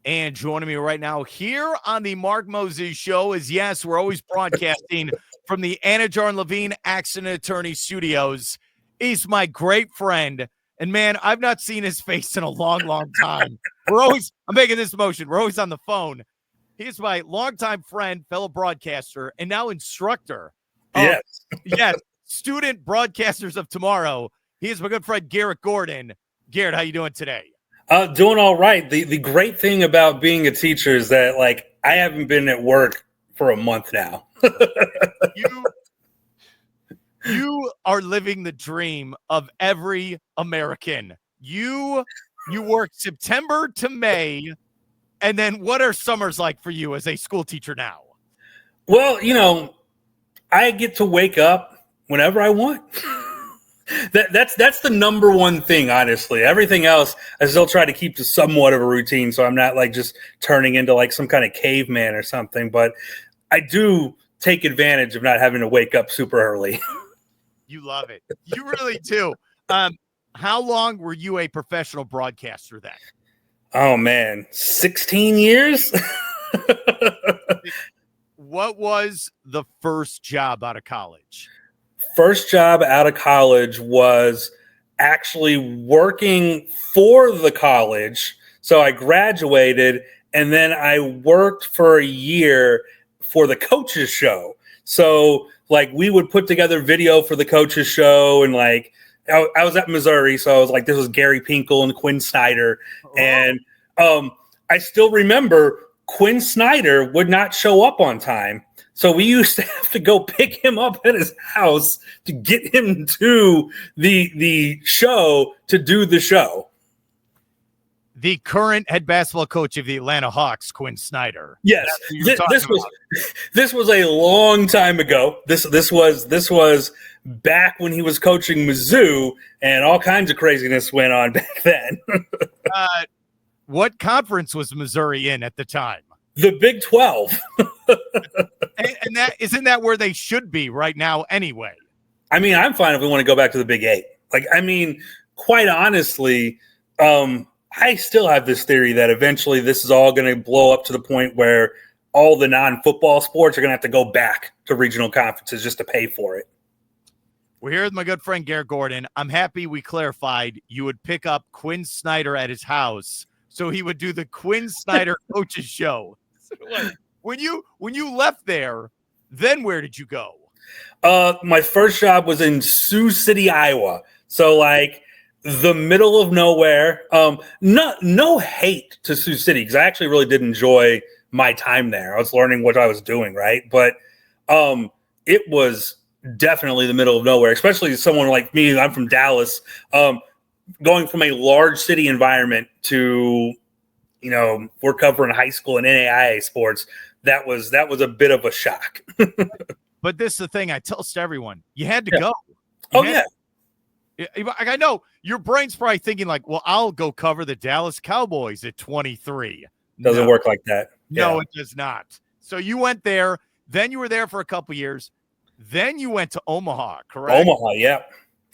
And joining me right now here on the Mark Moses Show is, yes, we're always broadcasting from the Anidjar and Levine Accident Attorney Studios. He's my great friend. And, man, I've not seen his face in a long, long time. I'm making this motion. We're always on the phone. He's my longtime friend, fellow broadcaster, and now instructor. Yes. Yes, student broadcasters of tomorrow. He is my good friend, Garrett Gordon. Garrett, how you doing today? Doing all right. The great thing about being a teacher is that, like, I haven't been at work for a month now. You are living the dream of every American. You work September to May, and then what are summers like for you as a school teacher now? Well, I get to wake up whenever I want. That's the number one thing, honestly. Everything else, I still try to keep to somewhat of a routine, so I'm not like just turning into like some kind of caveman or something. But I do take advantage of not having to wake up super early. You love it. You really do. How long were you a professional broadcaster then? Oh man, 16 years. What was the first job out of college? First job out of college was actually working for the college. So I graduated and then I worked for a year for the coaches show. So like we would put together video for the coaches show, and like I was at Missouri. So I was like, this was Gary Pinkel and Quinn Snyder. Oh. And I still remember Quinn Snyder would not show up on time. So we used to have to go pick him up at his house to get him to the show to do the show. The current head basketball coach of the Atlanta Hawks, Quinn Snyder. Yes, this was a long time ago. This was back when he was coaching Mizzou, and all kinds of craziness went on back then. What conference was Missouri in at the time? The Big 12. and that isn't that where they should be right now anyway. I mean, I'm fine if we want to go back to the Big 8. Like, I mean, quite honestly, I still have this theory that eventually this is all going to blow up to the point where all the non-football sports are going to have to go back to regional conferences just to pay for it. We're here with my good friend Garrett Gordon. I'm happy we clarified you would pick up Quinn Snyder at his house so he would do the Quinn Snyder coaches show. When you left there, then where did you go? My first job was in Sioux City, Iowa. So like the middle of nowhere. No hate to Sioux City, because I actually really did enjoy my time there. I was learning what I was doing, right? But it was definitely the middle of nowhere, especially someone like me. I'm from Dallas. Going from a large city environment to, we're covering high school and NAIA sports. That was a bit of a shock. But this is the thing I tell to everyone: you had to go. I know your brain's probably thinking like, "Well, I'll go cover the Dallas Cowboys at 23." Doesn't work like that. No, it does not. So you went there. Then you were there for a couple years. Then you went to Omaha, correct? Omaha, yeah.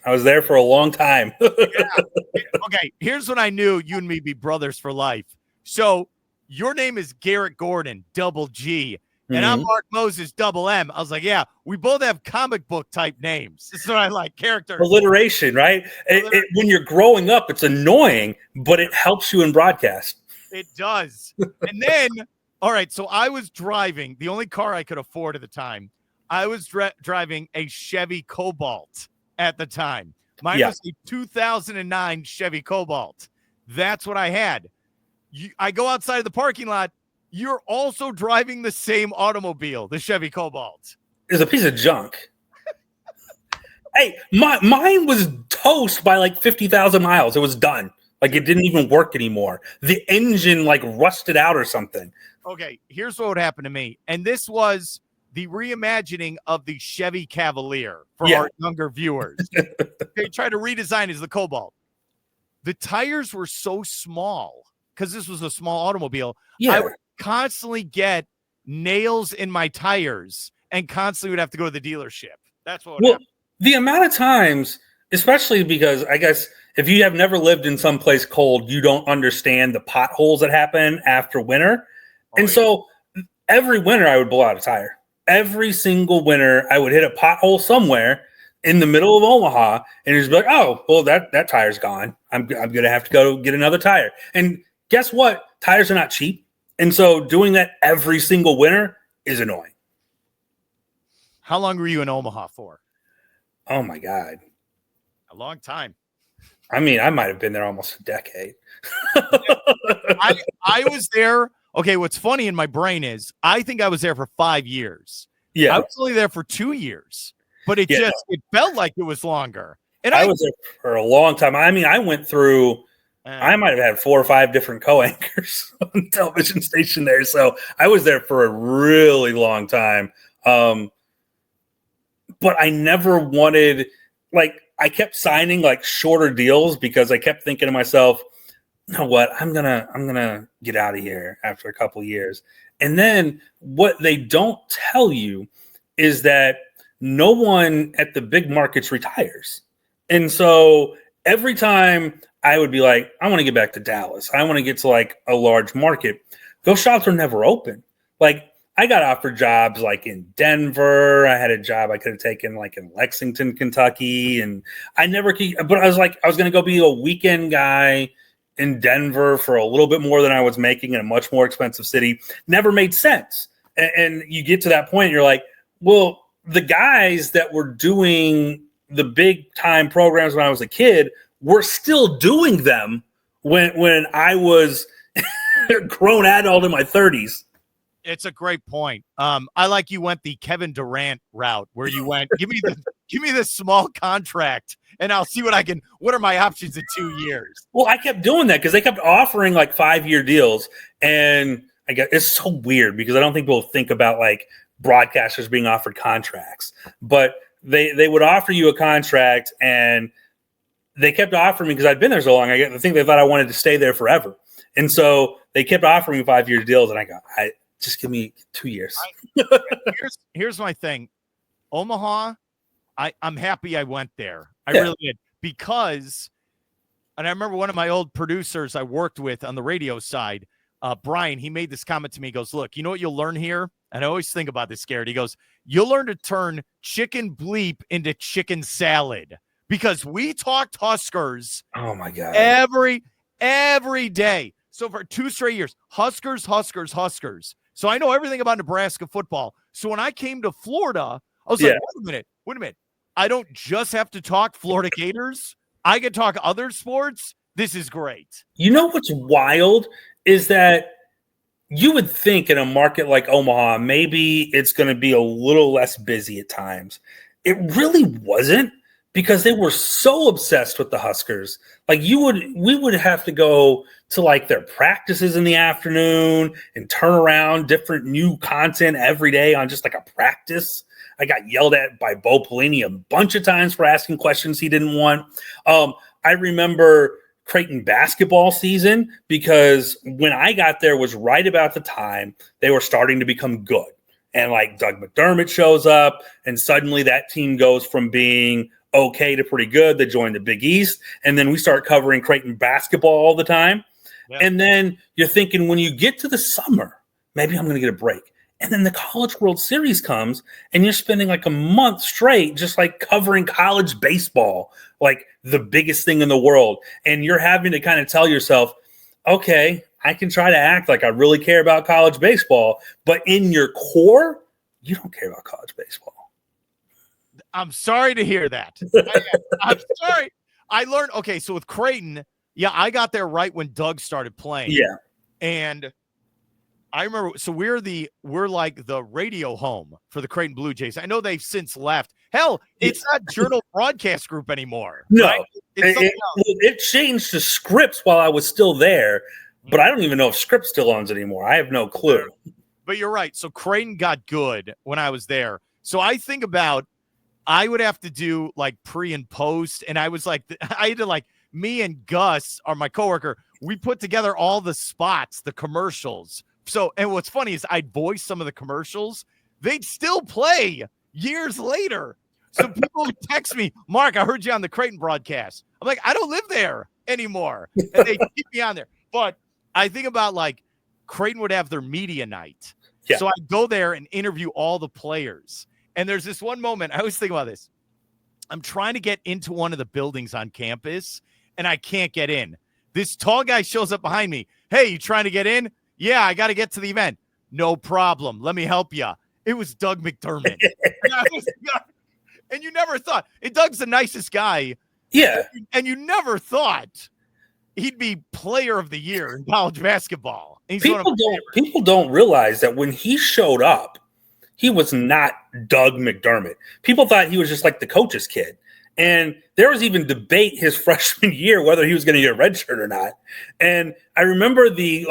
I was there for a long time. Okay, here's when I knew you and me be brothers for life. So your name is Garrett Gordon, double G, and I'm Mark Moses, double M. I was like, yeah, we both have comic book type names. This is what I like, character. Alliteration, right? When you're growing up, it's annoying, but it helps you in broadcast. It does. And then, all right, so I was driving, the only car I could afford at the time, I was driving a Chevy Cobalt at the time. Mine was a 2009 Chevy Cobalt. That's what I had. I go outside of the parking lot. You're also driving the same automobile, the Chevy Cobalt. It's a piece of junk. Hey, mine was toast by like 50,000 miles. It was done. Like it didn't even work anymore. The engine like rusted out or something. Okay, here's what would happen to me. And this was the reimagining of the Chevy Cavalier for our younger viewers. They tried to redesign it as the Cobalt. The tires were so small because this was a small automobile. Yeah. I would constantly get nails in my tires and constantly would have to go to the dealership. That's what would happen. The amount of times, especially because I guess if you have never lived in some place cold, you don't understand the potholes that happen after winter. So every winter I would blow out a tire. Every single winter I would hit a pothole somewhere in the middle of Omaha, and just be like, oh, well, that tire's gone. I'm going to have to go get another tire. And guess what? Tires are not cheap. And so doing that every single winter is annoying. How long were you in Omaha for? Oh, my God. A long time. I mean, I might have been there almost a decade. I was there. Okay, what's funny in my brain is I think I was there for 5 years. Yeah. I was only there for 2 years, but it felt like it was longer. And I was there for a long time. I mean, I went through, I might have had 4 or 5 different co-anchors on the television station there. So I was there for a really long time. But I never wanted, I kept signing shorter deals because I kept thinking to myself, you know what, I'm gonna get out of here after a couple of years. And then what they don't tell you is that no one at the big markets retires. And so every time I would be like, I want to get back to Dallas, I want to get to a large market, those shops are never open. I got offered jobs in Denver. I had a job I could have taken in Lexington, Kentucky, and I never could. But I was going to go be a weekend guy in Denver for a little bit more than I was making in a much more expensive city. Never made sense. And you get to that point, you're like, well, the guys that were doing the big time programs when I was a kid were still doing them when I was grown adult in my 30s. It's a great point. I like you went the Kevin Durant route where you went, give me this small contract and I'll see what are my options in 2 years. Well, I kept doing that because they kept offering 5-year deals. And I guess it's so weird because I don't think people think about broadcasters being offered contracts, but they would offer you a contract and they kept offering me because I'd been there so long. I think they thought I wanted to stay there forever. And so they kept offering me 5-year deals. And I go, just give me 2 years. Here's my thing. Omaha, I'm happy I went there. I really did. Because, and I remember one of my old producers I worked with on the radio side, Brian, he made this comment to me. He goes, look, you know what you'll learn here? And I always think about this, Garrett. He goes, you'll learn to turn chicken bleep into chicken salad. Because we talked Huskers. Oh, my God. Every day. So for 2 straight years, Huskers. So I know everything about Nebraska football. So when I came to Florida, I was like, wait a minute. I don't just have to talk Florida Gators. I can talk other sports. This is great. You know what's wild is that you would think in a market like Omaha, maybe it's going to be a little less busy at times. It really wasn't because they were so obsessed with the Huskers. We would have to go to their practices in the afternoon and turn around different new content every day on just a practice. I got yelled at by Bo Pelini a bunch of times for asking questions he didn't want. I remember Creighton basketball season because when I got there was right about the time they were starting to become good. And Doug McDermott shows up and suddenly that team goes from being okay to pretty good. They joined the Big East. And then we start covering Creighton basketball all the time. Yeah. And then you're thinking when you get to the summer, maybe I'm going to get a break. And then the College World Series comes and you're spending a month straight just covering college baseball, the biggest thing in the world. And you're having to kind of tell yourself, okay, I can try to act like I really care about college baseball, but in your core, you don't care about college baseball. I'm sorry to hear that. I'm sorry. I learned, okay, so with Creighton, I got there right when Doug started playing. Yeah. And I remember, so we're the radio home for the Creighton Blue Jays. I know they've since left. Hell, it's not Journal Broadcast Group anymore. No, right? it changed to Scripps while I was still there, but I don't even know if Scripps still owns it anymore. I have no clue. But you're right. So Creighton got good when I was there. So I think about, I would have to do pre and post. And I was I had to me and Gus, my coworker, we put together all the spots, the commercials. So, and what's funny is I'd voice some of the commercials. They'd still play years later. So people would text me, Mark, I heard you on the Creighton broadcast. I'm like, I don't live there anymore. And they keep me on there. But I think about like Creighton would have their media night. Yeah. So I go there and interview all the players. And there's this one moment, I always think about this. I'm trying to get into one of the buildings on campus, and I can't get in. This tall guy shows up behind me. Hey, you trying to get in? Yeah, I got to get to the event. No problem. Let me help you. It was Doug McDermott. And you never thought. And Doug's the nicest guy. Yeah. And you never thought he'd be player of the year in college basketball. People don't realize that when he showed up, he was not Doug McDermott. People thought he was just like the coach's kid. And there was even debate his freshman year whether he was going to get a red shirt or not. And I remember the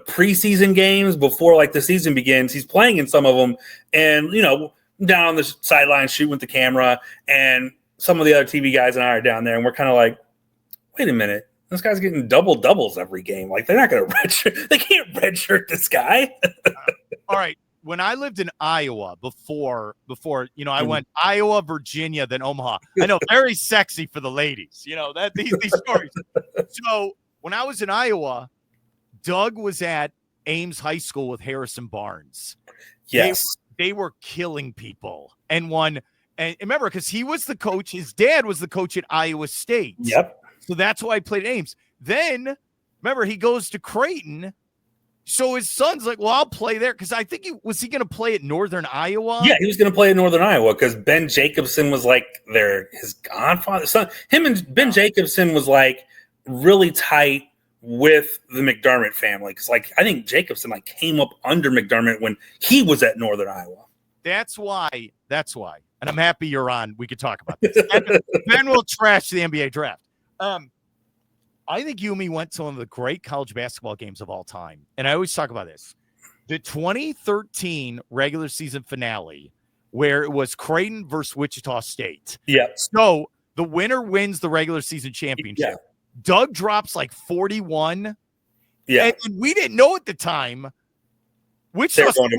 preseason games before like the season begins. He's playing in some of them, and down on the sideline shooting with the camera. And some of the other TV guys and I are down there, and we're kind of like, wait a minute, this guy's getting doubles every game. Like they're not going to redshirt. They can't redshirt this guy. All right. When I lived in Iowa before, I went Iowa, Virginia, then Omaha. I know, very sexy for the ladies, that these stories. So when I was in Iowa, Doug was at Ames High School with Harrison Barnes. Yes. They were killing people and won. And remember, because he was the coach, his dad was the coach at Iowa State. Yep. So that's why I played at Ames. Then, remember, he goes to Creighton. So his son's like, well, I'll play there. Because I think was he going to play at Northern Iowa? Yeah, he was going to play at Northern Iowa because Ben Jacobson was like his godfather. Son. Him and Ben Jacobson was like really tight with the McDermott family. Because like I think Jacobson like came up under McDermott when he was at Northern Iowa. That's why. And I'm happy you're on. We could talk about this. Ben will trash the NBA draft. I think you and me went to one of the great college basketball games of all time. And I always talk about this. The 2013 regular season finale, where it was Creighton versus Wichita State. Yeah. So the winner wins the regular season championship. Yeah. Doug drops like 41. Yeah. And we didn't know at the time. Wichita State,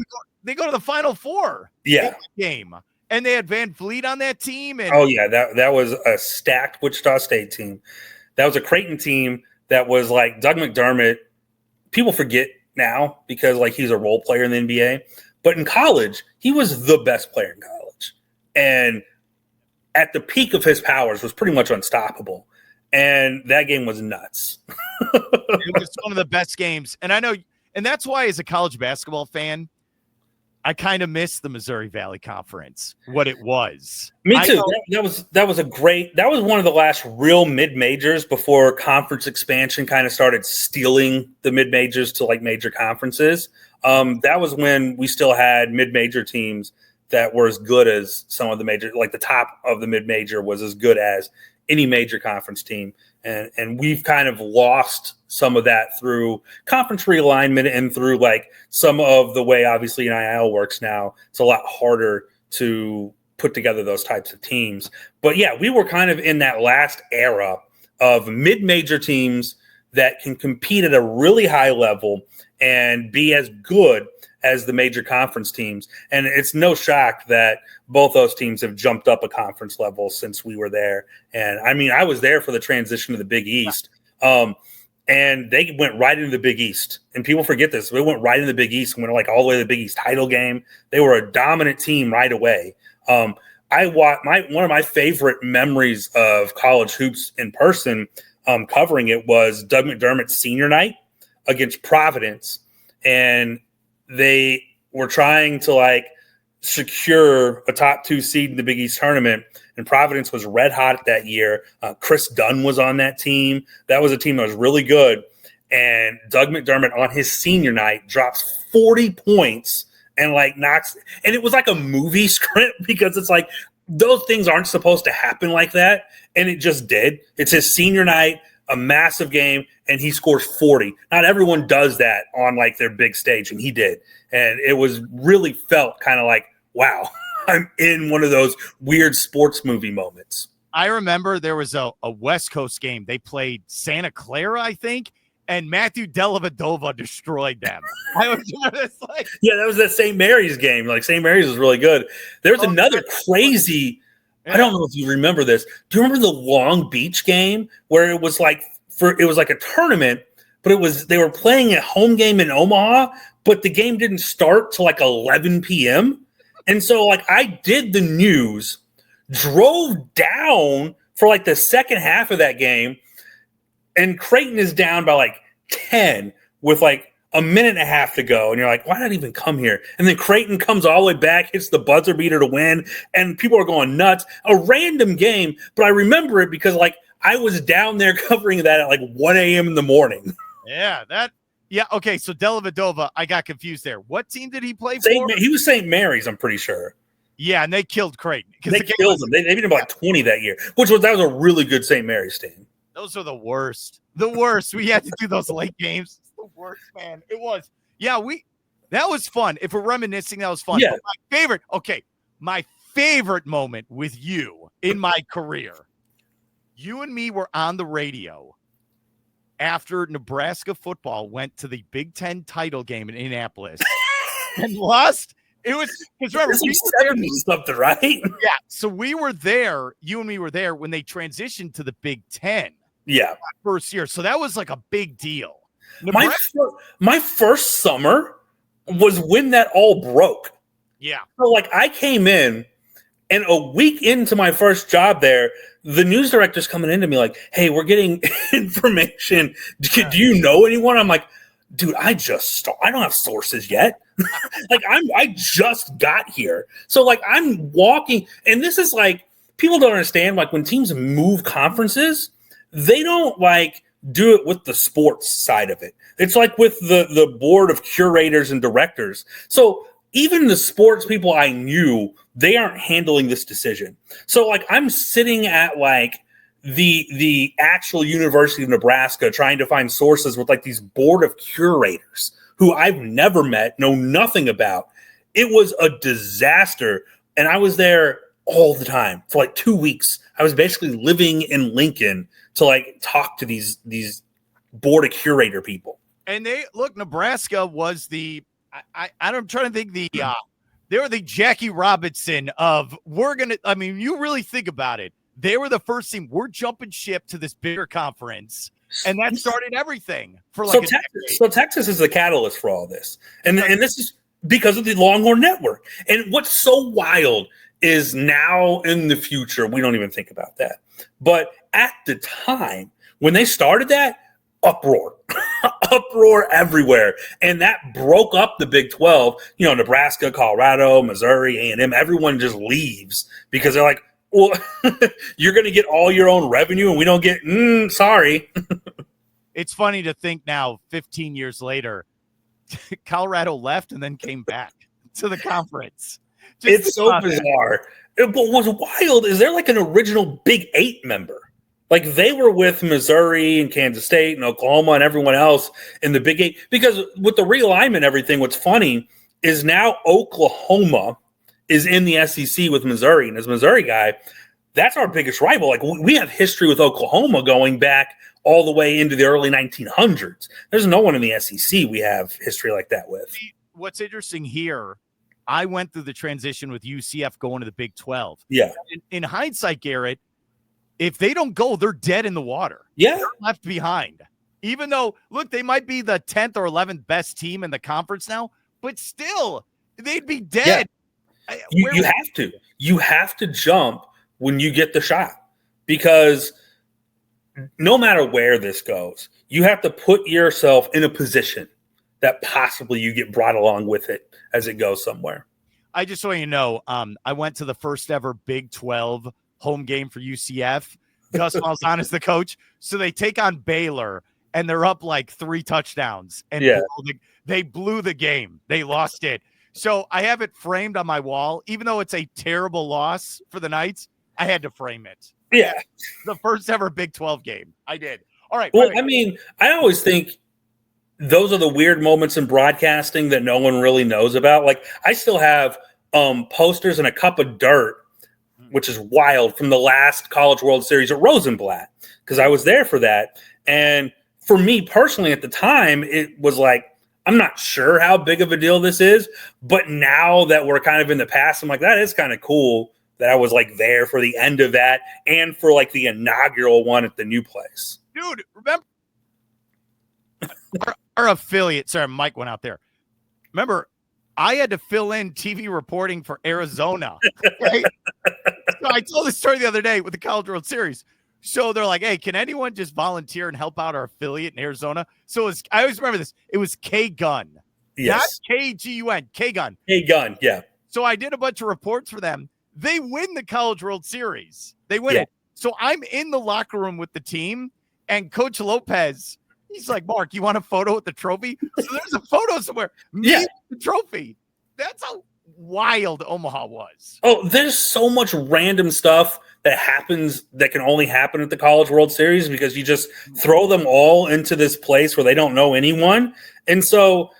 they go to the Final Four. Yeah. Game. And they had Van Vliet on that team. And that was a stacked Wichita State team. That was a Creighton team that was like Doug McDermott. People forget now because like he's a role player in the NBA. But in college, he was the best player in college. And at the peak of his powers was pretty much unstoppable. And that game was nuts. It was one of the best games. And I know, and that's why as a college basketball fan, I kind of miss the Missouri Valley Conference, what it was. Me too. That was one of the last real mid-majors before conference expansion kind of started stealing the mid-majors to like major conferences. That was when we still had mid-major teams that were as good as some of the major, like the top of the mid-major was as good as any major conference team. And we've kind of lost some of that through conference realignment and through like some of the way obviously NIL works now. It's a lot harder to put together those types of teams. But yeah, we were kind of in that last era of mid-major teams that can compete at a really high level and be as good as the major conference teams. And it's no shock that both those teams have jumped up a conference level since we were there. And I mean, I was there for the transition to the Big East. And they went right into the Big East. And people forget this. They went right into the Big East and went like all the way to the Big East title game. They were a dominant team right away. One of my favorite memories of college hoops in person covering it was Doug McDermott's senior night against Providence. And they were trying to like secure a top 2 seed in the Big East tournament. And Providence was red hot that year. Chris Dunn was on that team. That was a team that was really good. And Doug McDermott on his senior night drops 40 points and like knocks. And it was like a movie script because it's like those things aren't supposed to happen like that. And it just did. It's his senior night, a massive game, and he scores 40. Not everyone does that on like their big stage, and he did. And it was really felt kind of like, wow, I'm in one of those weird sports movie moments. I remember there was a West Coast game. They played Santa Clara, I think, and Matthew Dellavedova destroyed them. I was just like, yeah, that was that St. Mary's game. Like St. Mary's was really good. There's another crazy Yeah. I don't know if you remember this. Do you remember the Long Beach game where it was like a tournament, but they were playing a home game in Omaha, but the game didn't start till like 11 p.m. And so like I did the news, drove down for like the second half of that game, and Creighton is down by like 10 with like a minute and a half to go. And you're like, why not even come here? And then Creighton comes all the way back, hits the buzzer beater to win, and people are going nuts. A random game, but I remember it because like I was down there covering that at like 1 a.m. in the morning. Yeah, okay, so Dellavedova, I got confused there. What team did he play for? He was St. Mary's, I'm pretty sure. Yeah, and they killed Creighton. They killed him. They beat him by like 20 that year, that was a really good St. Mary's team. Those are the worst. The worst. We had to do those late games. It's the worst, man. It was. Yeah, that was fun. If we're reminiscing, that was fun. Yeah. But my favorite moment with you in my career, you and me were on the radio after Nebraska football went to the Big Ten title game in Indianapolis and lost. It was because remember something, right? Yeah. So we were there. You and me were there when they transitioned to the Big Ten. Yeah, first year. So that was like a big deal. My first summer was when that all broke. Yeah. So like I came in, and a week into my first job there, the news director's coming into me like, "Hey, we're getting information. Do you know anyone?" I'm like, "Dude, I don't have sources yet." Like I just got here. So like I'm walking, and this is like people don't understand, like when teams move conferences, they don't like do it with the sports side of it. It's like with the board of curators and directors. So even the sports people I knew, they aren't handling this decision. So like I'm sitting at like the actual University of Nebraska trying to find sources with like these board of curators who I've never met, know nothing about. It was a disaster. And I was there all the time for like 2 weeks. I was basically living in Lincoln to like talk to these board of curator people. And Nebraska was I'm trying to think they were the Jackie Robinson of you really think about it. They were the first team. We're jumping ship to this bigger conference. And that started everything for like Texas is the catalyst for all this. And this is because of the Longhorn Network. And what's so wild is now in the future, we don't even think about that. But at the time, when they started that, uproar everywhere. And that broke up the Big 12. Nebraska, Colorado, Missouri, A&M, everyone just leaves because they're like, well, you're going to get all your own revenue and we don't get, sorry. It's funny to think now, 15 years later, Colorado left and then came back to the conference. It's so bizarre. But what's wild is they're like an original Big 8 member. Like they were with Missouri and Kansas State and Oklahoma and everyone else in the Big 8. Because with the realignment and everything, what's funny is now Oklahoma is in the SEC with Missouri. And as a Missouri guy, that's our biggest rival. Like we have history with Oklahoma going back all the way into the early 1900s. There's no one in the SEC we have history like that with. What's interesting here, I went through the transition with UCF going to the Big 12. Yeah. In hindsight, Garrett, if they don't go, they're dead in the water. Yeah. They're left behind. Even though, look, they might be the 10th or 11th best team in the conference now, but still, they'd be dead. Yeah. You have to jump when you get the shot, because no matter where this goes, you have to put yourself in a position that possibly you get brought along with it as it goes somewhere. I just so you know, I went to the first ever Big 12 home game for UCF. Gus Malzahn is the coach. So they take on Baylor and they're up like 3 touchdowns. And they blew the game. They lost it. So I have it framed on my wall. Even though it's a terrible loss for the Knights, I had to frame it. Yeah. The first ever Big 12 game. I did. All right. Well, I always think those are the weird moments in broadcasting that no one really knows about. Like I still have posters and a cup of dirt, which is wild, from the last College World Series at Rosenblatt, because I was there for that. And for me personally at the time, it was like, I'm not sure how big of a deal this is, but now that we're kind of in the past, I'm like, that is kind of cool that I was like there for the end of that and for like the inaugural one at the new place. Dude, remember our affiliate, sorry, Mike went out there. Remember, I had to fill in TV reporting for Arizona. Right? So I told this story the other day with the College World Series. So they're like, hey, can anyone just volunteer and help out our affiliate in Arizona? So I always remember this. It was K-Gun. Yes. Not K-G-U-N, K-Gun. K-Gun, yeah. So I did a bunch of reports for them. They win the College World Series. They win it. So I'm in the locker room with the team, and Coach Lopez, he's like, Mark, you want a photo with the trophy? So there's a photo somewhere. Me with the trophy. That's how wild Omaha was. Oh, there's so much random stuff that happens that can only happen at the College World Series because you just throw them all into this place where they don't know anyone. And so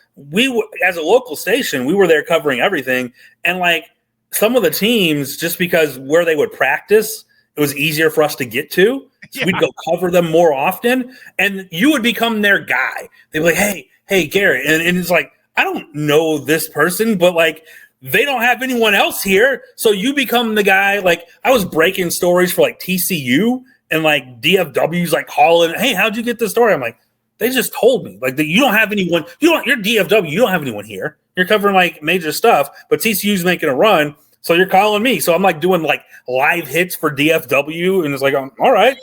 as a local station, we were there covering everything. And like some of the teams, just because where they would practice, it was easier for us to get to. So we'd go cover them more often. And you would become their guy. They'd be like, hey, Garrett. And it's like, I don't know this person, but like, they don't have anyone else here. So you become the guy. Like I was breaking stories for like TCU and like DFW's like calling, hey, how'd you get this story? I'm like, they just told me like that you don't have anyone. You're DFW. You don't have anyone here. You're covering like major stuff, but TCU's making a run. So you're calling me. So I'm like doing like live hits for DFW. And it's like, all right.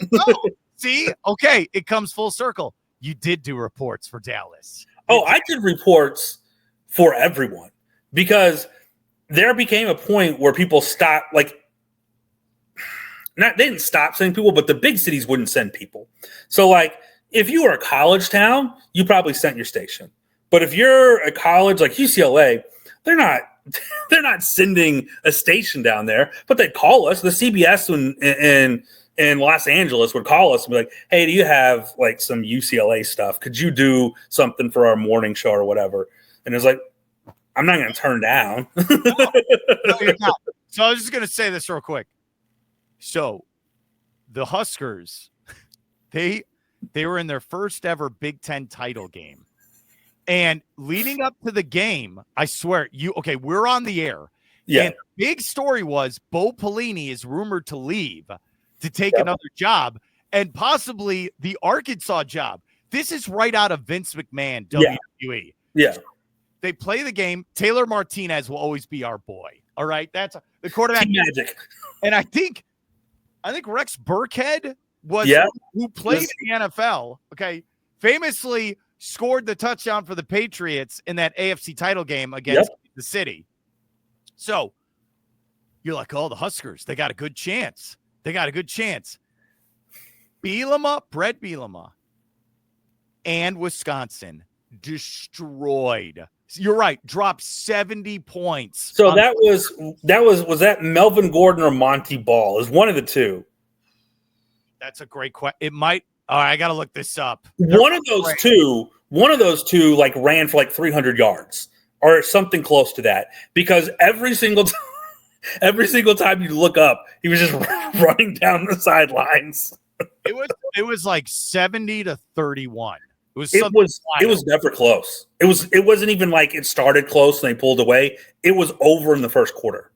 See, okay. It comes full circle. You did do reports for Dallas. I did reports for everyone because there became a point where people stopped, they didn't stop sending people, but the big cities wouldn't send people. So, like, if you were a college town, you probably sent your station. But if you're a college like UCLA, they're not sending a station down there, but they'd call us. The CBS in Los Angeles would call us and be like, hey, do you have, like, some UCLA stuff? Could you do something for our morning show or whatever? And it's like, I'm not going to turn down. No, you're not. So I was just going to say this real quick. So the Huskers, they were in their first ever Big Ten title game. And leading up to the game, I swear, we're on the air. Yeah. And the big story was Bo Pelini is rumored to leave to take another job and possibly the Arkansas job. This is right out of Vince McMahon, WWE. Yeah. They play the game. Taylor Martinez will always be our boy. All right. That's the quarterback. Magic. And I think Rex Burkhead was who played in the NFL. Okay. Famously scored the touchdown for the Patriots in that AFC title game against the city. So you're like, oh, the Huskers, they got a good chance. Brett Bielema and Wisconsin destroyed. You're right. Dropped 70 points. So was that Melvin Gordon or Monty Ball? Is one of the two. That's a great question. It might. All right, I got to look this up. One of those two like ran for like 300 yards or something close to that because every single time you look up, he was just running down the sidelines. It was like 70-31. It was never close. It wasn't even like it started close and they pulled away. It was over in the first quarter.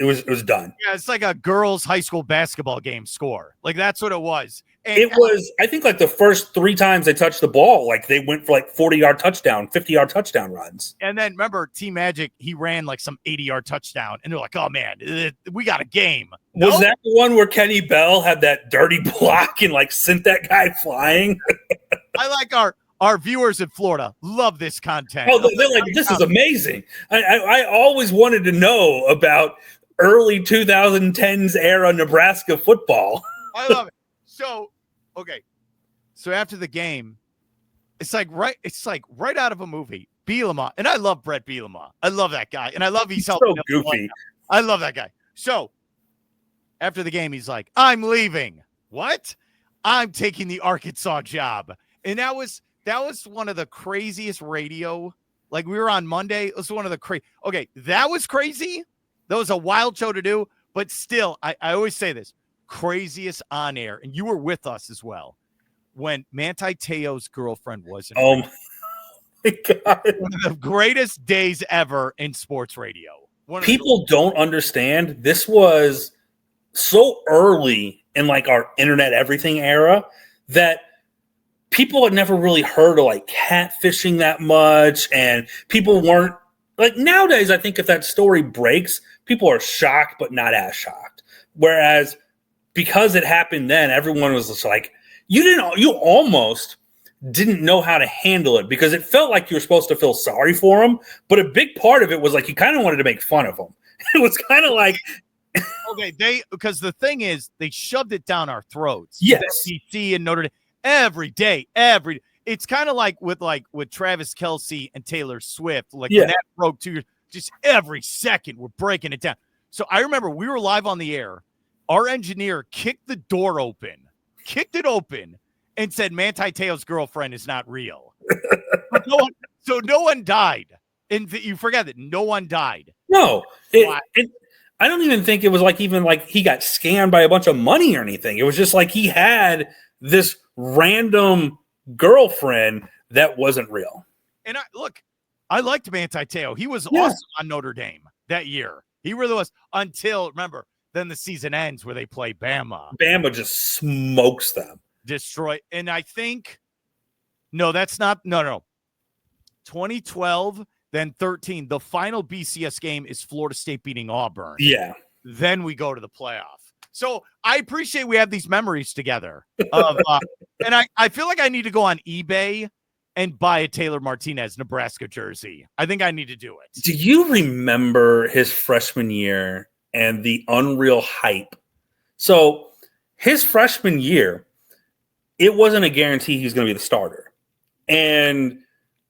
It was done. Yeah, it's like a girls' high school basketball game score. Like that's what it was. And it was, I think, like the first 3 times they touched the ball, like they went for like 40-yard touchdown, 50-yard touchdown runs. And then remember, Team Magic, he ran like some 80-yard touchdown, and they're like, "Oh man, we got a game." Was that the one where Kenny Bell had that dirty block and like sent that guy flying? I like our viewers in Florida love this content. Oh, they're like, this is amazing. I always wanted to know about early 2010s era Nebraska football. I love it. So, okay. So after the game, it's like right out of a movie. Bielema, and I love Brett Bielema. I love that guy, and I love he's so goofy. I love that guy. So after the game, he's like, "I'm leaving." What? I'm taking the Arkansas job, and that was one of the craziest radio. Like we were on Monday. It was one of the crazy. Okay, that was crazy. That was a wild show to do, but still, I always say this. Craziest on air, and you were with us as well when Manti Te'o's girlfriend was in. Oh my God. One of the greatest days ever in sports radio. People don't understand. This was so early in like our internet everything era that people had never really heard of like catfishing that much, and people weren't like nowadays. I think if that story breaks, people are shocked, but not as shocked. Whereas because it happened then, everyone was just like, you almost didn't know how to handle it because it felt like you were supposed to feel sorry for him. But a big part of it was like, you kind of wanted to make fun of him. It was kind of like, okay, because the thing is, they shoved it down our throats. Yes. SEC and Notre Dame every day. It's kind of like with Travis Kelce and Taylor Swift. Like when that broke 2 years, just every second we're breaking it down. So I remember we were live on the air. Our engineer kicked it open, and said Manti Te'o's girlfriend is not real. No one died. And you forget that no one died. No. I don't even think it was like even like he got scammed by a bunch of money or anything. It was just like he had this random girlfriend that wasn't real. And I liked Manti Te'o. He was awesome on Notre Dame that year. He really was until, remember, then the season ends where they play Bama. Bama just smokes them. Destroy. And I think, no, that's not, no. 2012, then 13. The final BCS game is Florida State beating Auburn. Yeah. Then we go to the playoff. So I appreciate we have these memories together. And I feel like I need to go on eBay and buy a Taylor Martinez Nebraska jersey. I think I need to do it. Do you remember his freshman year and the unreal hype? So his freshman year, it wasn't a guarantee he was going to be the starter. And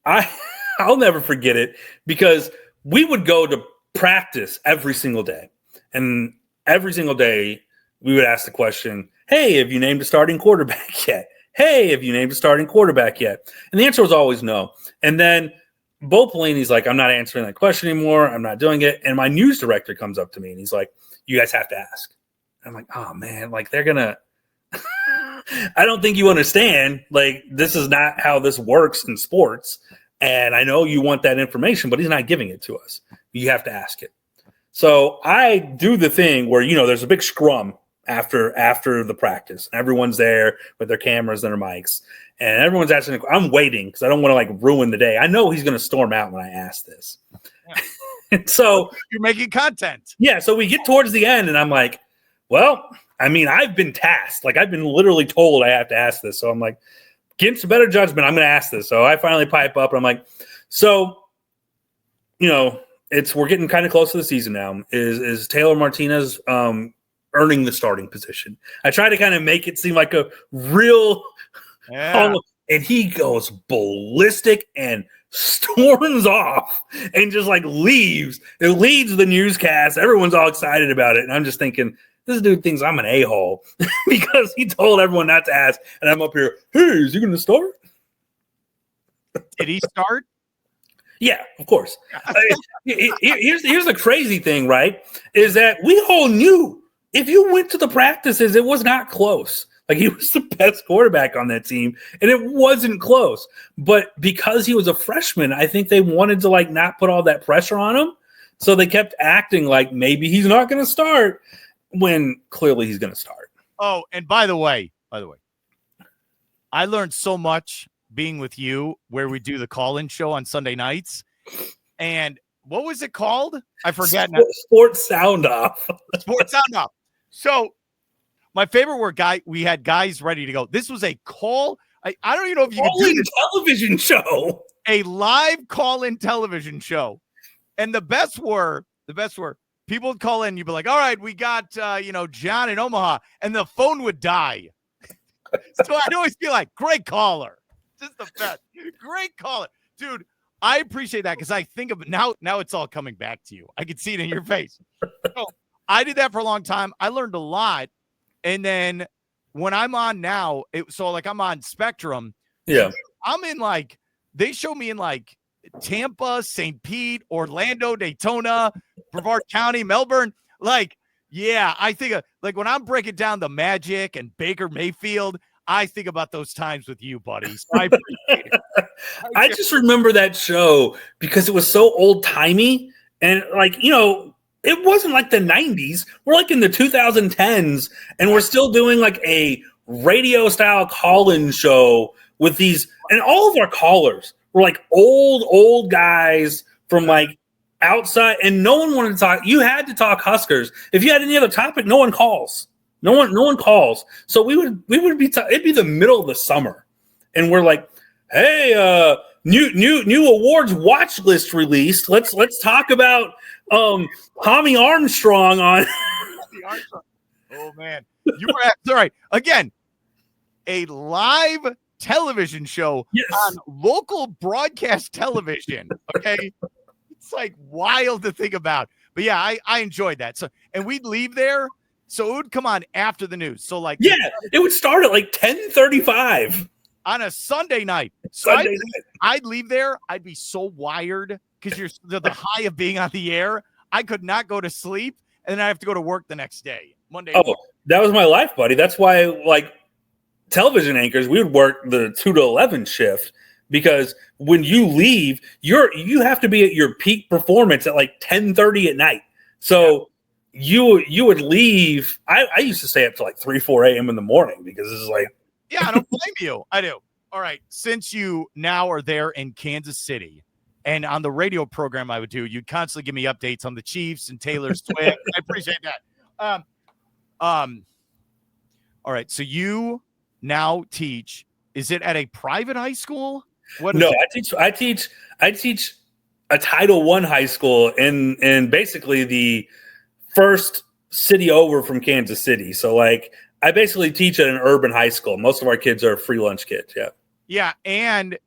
I'll never forget it because we would go to practice every single day. And every single day we would ask the question, hey, have you named a starting quarterback yet? Hey, have you named a starting quarterback yet? And the answer was always no. And then Bo Pelini's like, I'm not answering that question anymore. I'm not doing it. And my news director comes up to me and he's like, you guys have to ask. And I'm like, oh, man, like they're going to – I don't think you understand. Like, this is not how this works in sports. And I know you want that information, but he's not giving it to us. You have to ask it. So I do the thing where, there's a big scrum after the practice. Everyone's there with their cameras and their mics. And everyone's asking. I'm waiting because I don't want to ruin the day. I know he's going to storm out when I ask this. Yeah. And so you're making content. Yeah. So we get towards the end and I'm like, well, I mean, I've been tasked. Like I've been literally told I have to ask this. So I'm like, getting some better judgment. I'm going to ask this. So I finally pipe up and I'm like, so, we're getting kind of close to the season now. Is Taylor Martinez earning the starting position? I try to kind of make it seem like a real, and he goes ballistic and storms off and just leaves. It leads the newscast. Everyone's all excited about it. And I'm just thinking, this dude thinks I'm an a-hole because he told everyone not to ask. And I'm up here, hey, is he going to start? Did he start? Yeah, of course. Here's the crazy thing, right? Is that we all knew if you went to the practices, it was not close. Like he was the best quarterback on that team, and it wasn't close. But because he was a freshman, I think they wanted to not put all that pressure on him. So they kept acting like maybe he's not going to start when clearly he's going to start. Oh, and by the way, I learned so much being with you where we do the call-in show on Sunday nights. And what was it called? I forget now. Sports Sound Off. Sports Sound Off. So my favorite were we had guys ready to go. This was a call. I don't even know if you could do this. Television show. A live call-in television show. And the best were people would call in. You'd be like, all right, we got, John in Omaha. And the phone would die. So I'd always be like, great caller. Just the best. Great caller. Dude, I appreciate that because I think of it now it's all coming back to you. I can see it in your face. So I did that for a long time. I learned a lot. And then when I'm on now, I'm on Spectrum. Yeah. I'm in they show me in Tampa, St. Pete, Orlando, Daytona, Brevard County, Melbourne. I think of, when I'm breaking down the Magic and Baker Mayfield, I think about those times with you, buddy. So I appreciate it. I just remember that show because it was so old timey. And it wasn't like the 90s. We're like in the 2010s, and we're still doing like a radio style call-in show with these, and all of our callers were like old guys from like outside, and no one wanted to talk. You had to talk Huskers. If you had any other topic, no one calls. No one calls. So we would be it'd be the middle of the summer, and we're like, hey, new awards watch list released. Let's talk about Tommy Armstrong on. Oh man, you were all right again. A live television show on local broadcast television. Okay, it's like wild to think about, but yeah, I enjoyed that. So, and we'd leave there, so it would come on after the news. So like, it would start at like 10:35 on a Sunday night. So I'd leave there. I'd be so wired because you're the high of being on the air. I could not go to sleep, and then I have to go to work the next day, Monday. Oh, that was my life, buddy. That's why, like, television anchors, we would work the 2 to 11 shift, because when you leave, you have to be at your peak performance at like 10:30 at night. So you would leave. I used to stay up to like 3-4 a.m. in the morning because it's like, yeah, I don't blame you. I do. All right, since you now are there in Kansas City, and on the radio program I would do, you'd constantly give me updates on the Chiefs and Taylor Swift. I appreciate that. All right, so you now teach. Is it at a private high school? No, I teach a Title I high school in basically the first city over from Kansas City. So like, I basically teach at an urban high school. Most of our kids are free lunch kids. Yeah. Yeah. And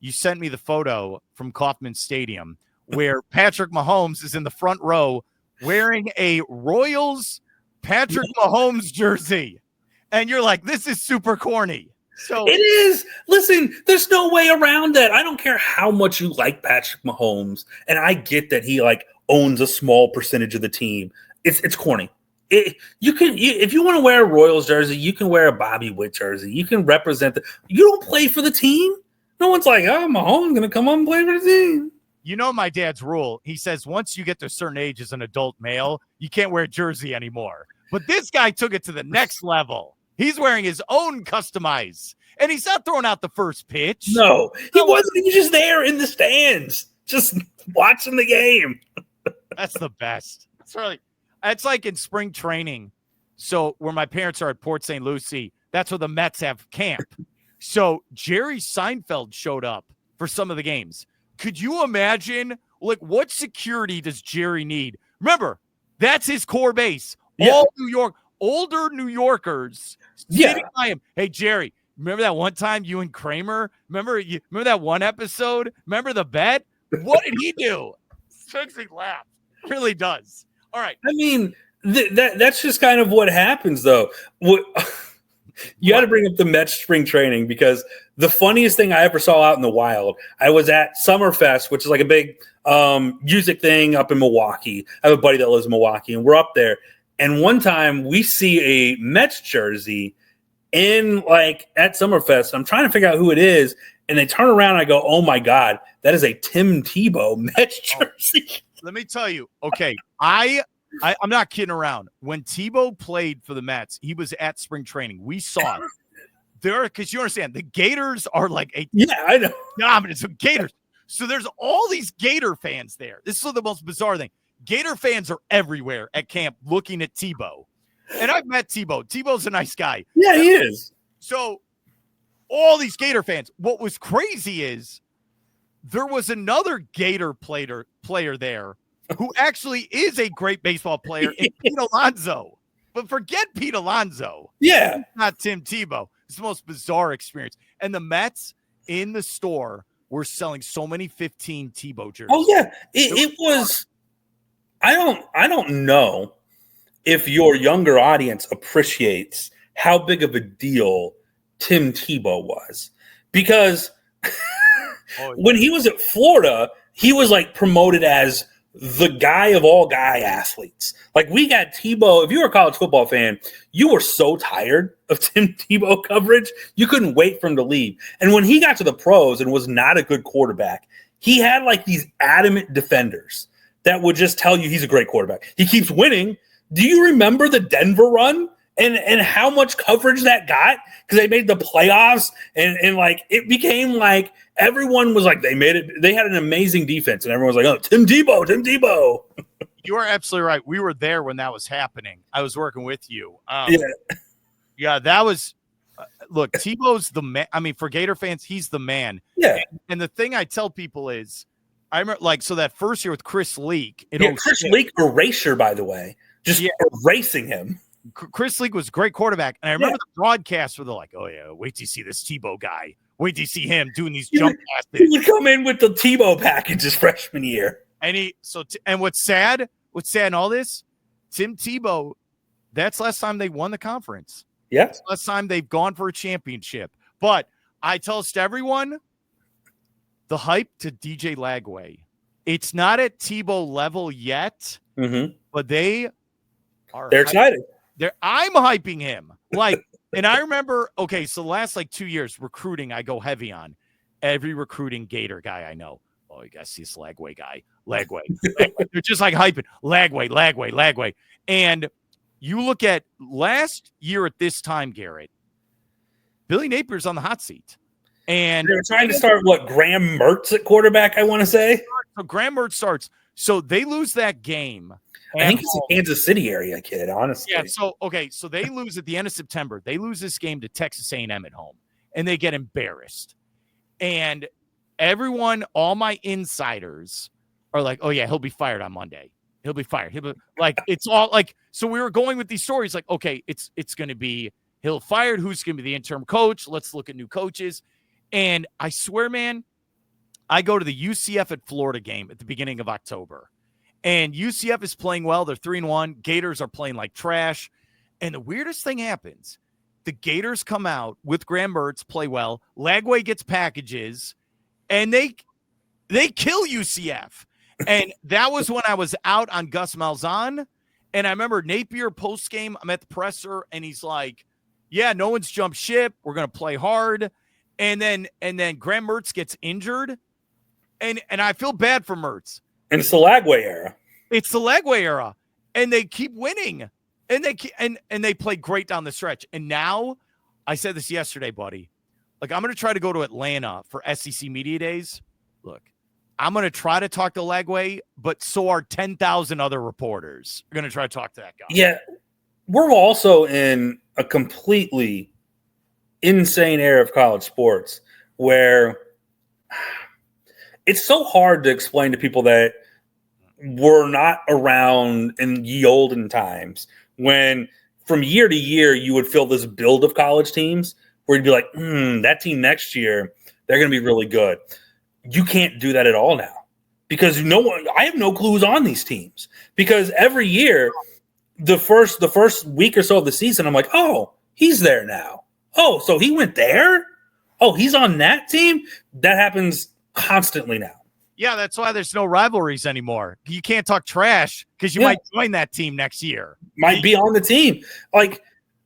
you sent me the photo from Kauffman Stadium where Patrick Mahomes is in the front row wearing a Royals Patrick Mahomes jersey. And you're like, this is super corny. So it is. Listen, there's no way around that. I don't care how much you like Patrick Mahomes, and I get that he like owns a small percentage of the team. It's corny. If you want to wear a Royals jersey, you can wear a Bobby Witt jersey. You can represent you don't play for the team. No one's like, oh, Mahomes going to come on and play for the team. You know my dad's rule. He says once you get to a certain age as an adult male, you can't wear a jersey anymore. But this guy took it to the next level. He's wearing his own customized, and he's not throwing out the first pitch. No, he wasn't. He was just there in the stands, just watching the game. That's the best. It's like in spring training. So where my parents are at Port St. Lucie, that's where the Mets have camp. So Jerry Seinfeld showed up for some of the games. Could you imagine, like, what security does Jerry need? Remember, that's his core base. Yeah. All New York, older New Yorkers sitting by him. Hey, Jerry, remember that one time you and Kramer? Remember that one episode? Remember the bet? What did he do? Makes me laugh. Really does. All right. I mean, that's just kind of what happens, though. You got to bring up the Mets spring training, because the funniest thing I ever saw out in the wild, I was at Summerfest, which is like a big music thing up in Milwaukee. I have a buddy that lives in Milwaukee, and we're up there. And one time we see a Mets jersey in like at Summerfest. I'm trying to figure out who it is. And they turn around and I go, oh my God, that is a Tim Tebow Mets jersey. Let me tell you. Okay. I'm not kidding around. When Tebow played for the Mets, he was at spring training. We saw it there, because you understand the Gators are like I know. Dominant. So Gators. So there's all these Gator fans there. This is the most bizarre thing. Gator fans are everywhere at camp looking at Tebow. And I've met Tebow. Tebow's a nice guy. Yeah, he is. So all these Gator fans. What was crazy is there was another Gator player there who actually is a great baseball player, in Pete Alonso. But forget Pete Alonso. Yeah. It's not Tim Tebow. It's the most bizarre experience. And the Mets in the store were selling so many 15 Tebow jerseys. Oh, yeah. It was – I don't know if your younger audience appreciates how big of a deal Tim Tebow was. Because when he was at Florida, he was like promoted as the guy of all guy athletes. Like, we got Tebow. If you were a college football fan, you were so tired of Tim Tebow coverage, you couldn't wait for him to leave. And when he got to the pros and was not a good quarterback, he had like these adamant defenders that would just tell you he's a great quarterback. He keeps winning. Do you remember the Denver run and how much coverage that got? Because they made the playoffs and like it became like everyone was like they made it. They had an amazing defense and everyone was like, oh, Tim Tebow. You are absolutely right. We were there when that was happening. I was working with you. Yeah, that was. Look, Tebow's the man. I mean, for Gator fans, he's the man. Yeah. And the thing I tell people is, I remember so that first year with Chris Leak. Chris Leak erasure, by the way, just erasing him. Chris Leak was a great quarterback, and I remember the broadcasts where they're like, "Oh yeah, wait till you see this Tebow guy. Wait till you see him doing these jump passes." He would come in with the Tebow package his freshman year. And what's sad in all this, Tim Tebow, that's last time they won the conference. Yeah. That's last time they've gone for a championship. But I tell this to everyone, the hype to DJ Lagway, it's not at Tebow level yet, but they're excited. I'm hyping him. Like, and I remember, okay, so the last 2 years recruiting, I go heavy on every recruiting Gator guy I know. Oh, you guys see this Lagway guy. Lagway. They're just like hyping Lagway. And you look at last year at this time, Garrett, Billy Napier's on the hot seat. And they're trying to start Graham Mertz at quarterback, I want to say. So Graham Mertz starts. So they lose that game. I think it's a Kansas City area kid, honestly. Yeah, so they lose at the end of September. They lose this game to Texas A&M at home, and they get embarrassed. And everyone, all my insiders are like, oh, yeah, he'll be fired on Monday. He'll be fired. It's all so we were going with these stories like, okay, it's going to be he'll fired. Who's going to be the interim coach? Let's look at new coaches. And I swear, man, I go to the UCF at Florida game at the beginning of October. And UCF is playing well. They're 3-1. Gators are playing like trash. And the weirdest thing happens. The Gators come out with Graham Mertz, play well. Lagway gets packages, and they kill UCF. And that was when I was out on Gus Malzahn. And I remember Napier post-game, I'm at the presser, and he's like, yeah, no one's jumped ship. We're going to play hard. And then Graham Mertz gets injured. And I feel bad for Mertz. And it's the Lagway era. It's the Lagway era. And they keep winning. And they play great down the stretch. And now, I said this yesterday, buddy. I'm going to try to go to Atlanta for SEC Media Days. Look, I'm going to try to talk to Lagway, but so are 10,000 other reporters. We're going to try to talk to that guy. Yeah. We're also in a completely insane era of college sports where it's so hard to explain to people that were not around in ye olden times when from year to year you would feel this build of college teams where you'd be like, that team next year, they're going to be really good. You can't do that at all now because I have no clues on these teams because every year the first week or so of the season, I'm like, oh, he's there now. Oh, so he went there? Oh, he's on that team? That happens constantly now. Yeah, that's why there's no rivalries anymore. You can't talk trash because you might join that team next year. Might be on the team.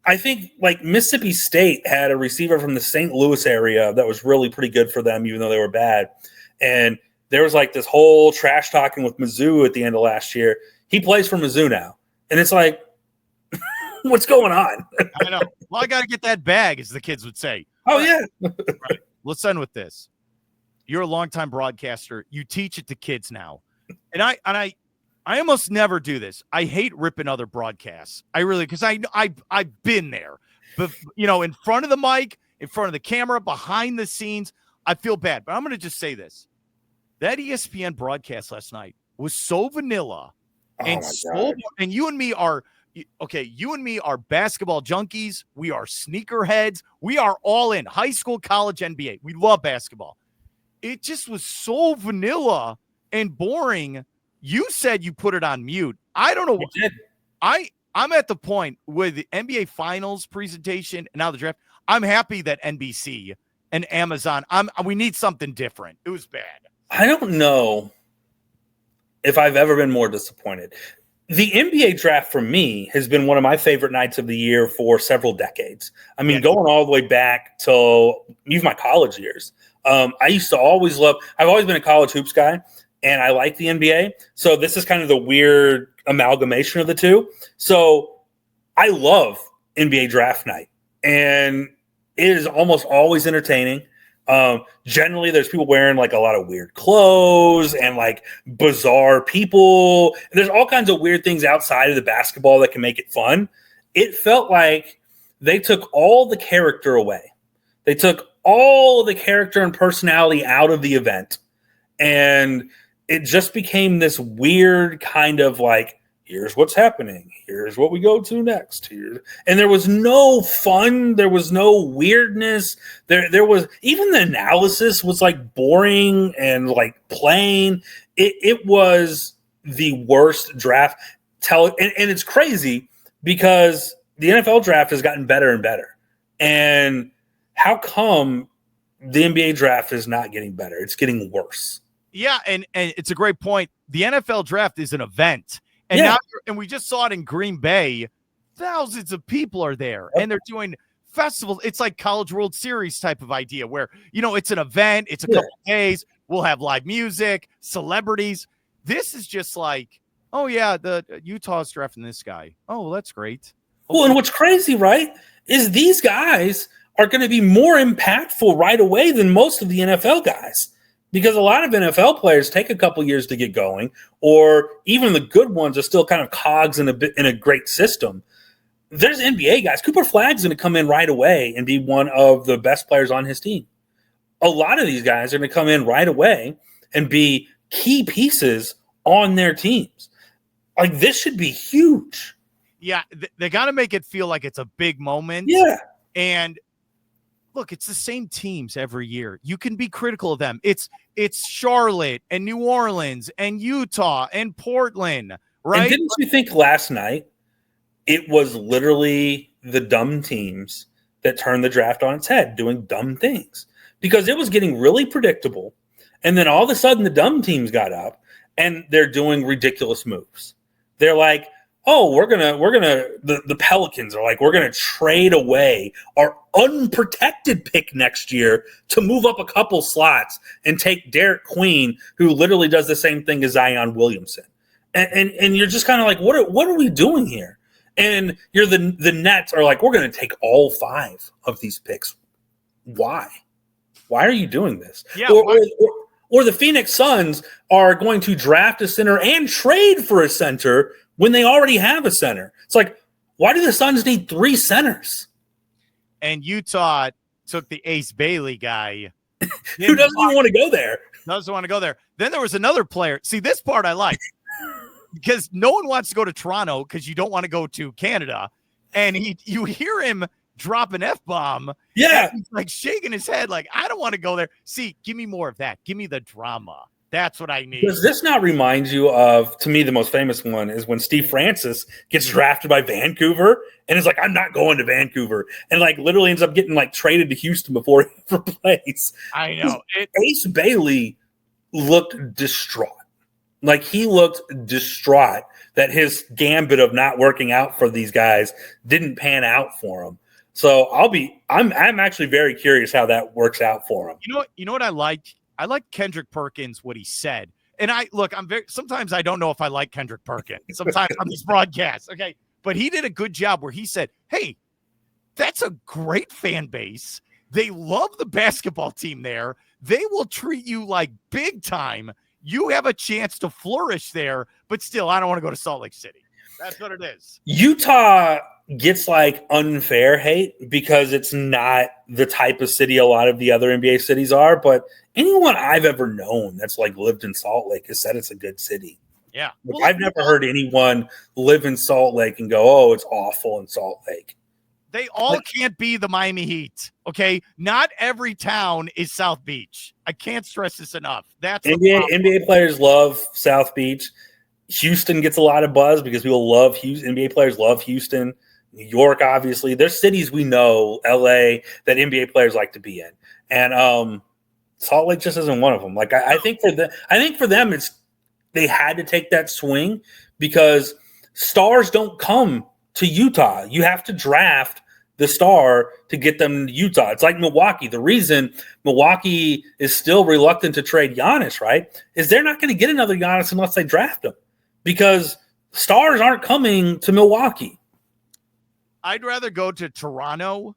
I think Mississippi State had a receiver from the St. Louis area that was really pretty good for them, even though they were bad. And there was this whole trash talking with Mizzou at the end of last year. He plays for Mizzou now. And it's like, what's going on? I know. Well, I got to get that bag, as the kids would say. Oh, yeah. Right. Let's end with this. You're a longtime broadcaster. You teach it to kids now. And I almost never do this. I hate ripping other broadcasts. I really, because I've been there. But, in front of the mic, in front of the camera, behind the scenes, I feel bad. But I'm going to just say this. That ESPN broadcast last night was so vanilla. And you and me are basketball junkies. We are sneakerheads. We are all in high school, college, NBA. We love basketball. It just was so vanilla and boring. You said you put it on mute. I don't know. I'm at the point with the NBA Finals presentation and now the draft. I'm happy that NBC and Amazon. We need something different. It was bad. I don't know if I've ever been more disappointed. The NBA draft for me has been one of my favorite nights of the year for several decades. I mean, going all the way back to even my college years. I used to always I've always been a college hoops guy. and I like the NBA. So this is kind of the weird amalgamation of the two. So I love NBA draft night, and it is almost always entertaining. Generally, there's people wearing like a lot of weird clothes and like bizarre people. And there's all kinds of weird things outside of the basketball that can make it fun. It felt like they took all the character away. They took all of the character and personality out of the event. And it just became this weird kind of like, here's what's happening. Here's what we go to next. Here, and there was no fun. There was no weirdness. There was even the analysis was like boring and like plain. It was the worst draft. And it's crazy because the NFL draft has gotten better and better. And how come the NBA draft is not getting better? It's getting worse. Yeah, and it's a great point. The NFL draft is an event. And now, and we just saw it in Green Bay. Thousands of people are there, and they're doing festivals. It's like College World Series type of idea where, it's an event. It's a couple of days. We'll have live music, celebrities. This is just like, oh, yeah, the Utah's drafting this guy. Oh, well, that's great. Well, and what's crazy, right, is these guys are going to be more impactful right away than most of the NFL guys. Because a lot of NFL players take a couple years to get going, or even the good ones are still kind of cogs in a great system. There's NBA guys. Cooper Flagg's going to come in right away and be one of the best players on his team. A lot of these guys are going to come in right away and be key pieces on their teams. Like, this should be huge. Yeah, they got to make it feel like it's a big moment. Yeah. And look, it's the same teams every year. You can be critical of them. It's Charlotte and New Orleans and Utah and Portland, right? And didn't you think last night it was literally the dumb teams that turned the draft on its head, doing dumb things? Because it was getting really predictable. And then all of a sudden the dumb teams got up and they're doing ridiculous moves. They're like, oh, the Pelicans are like, we're going to trade away our unprotected pick next year to move up a couple slots and take Derek Queen, who literally does the same thing as Zion Williamson. And you're just kind of like, what are we doing here? And the Nets are like, we're going to take all 5 of these picks. Why? Why are you doing this? Yeah, or the Phoenix Suns are going to draft a center and trade for a center when they already have a center. It's like, why do the Suns need 3 centers? And Utah took the Ace Bailey guy. Who doesn't even want to go there? Doesn't want to go there. Then there was another player. See, this part I like. Because no one wants to go to Toronto because you don't want to go to Canada. And you hear him drop an F-bomb. Yeah. He's like shaking his head like, I don't want to go there. See, give me more of that. Give me the drama. That's what I need. Does this not remind you of, to me, the most famous one is when Steve Francis gets drafted by Vancouver and is like, I'm not going to Vancouver. And like literally ends up getting like traded to Houston before he ever plays. I know. Ace Bailey looked distraught. Like he looked distraught that his gambit of not working out for these guys didn't pan out for him. So I'm actually very curious how that works out for him. You know what I like? I like Kendrick Perkins, what he said. And sometimes I don't know if I like Kendrick Perkins sometimes on these broadcasts. Okay. But he did a good job where he said, hey, that's a great fan base. They love the basketball team there. They will treat you like big time. You have a chance to flourish there, but still, I don't want to go to Salt Lake City. That's what it is. Utah gets like unfair hate because it's not the type of city a lot of the other NBA cities are, but anyone I've ever known that's like lived in Salt Lake has said it's a good city. Yeah. Like, I've never heard anyone live in Salt Lake and go, oh, it's awful in Salt Lake. They all can't be the Miami Heat, okay? Not every town is South Beach. I can't stress this enough. That's NBA players love South Beach. Houston gets a lot of buzz because people love Houston. NBA players love Houston. New York, obviously. There's cities we know, LA, that NBA players like to be in. And Salt Lake just isn't one of them. Like I think for them, it's they had to take that swing because stars don't come to Utah. You have to draft the star to get them to Utah. It's like Milwaukee. The reason Milwaukee is still reluctant to trade Giannis, right, is they're not going to get another Giannis unless they draft him because stars aren't coming to Milwaukee. I'd rather go to Toronto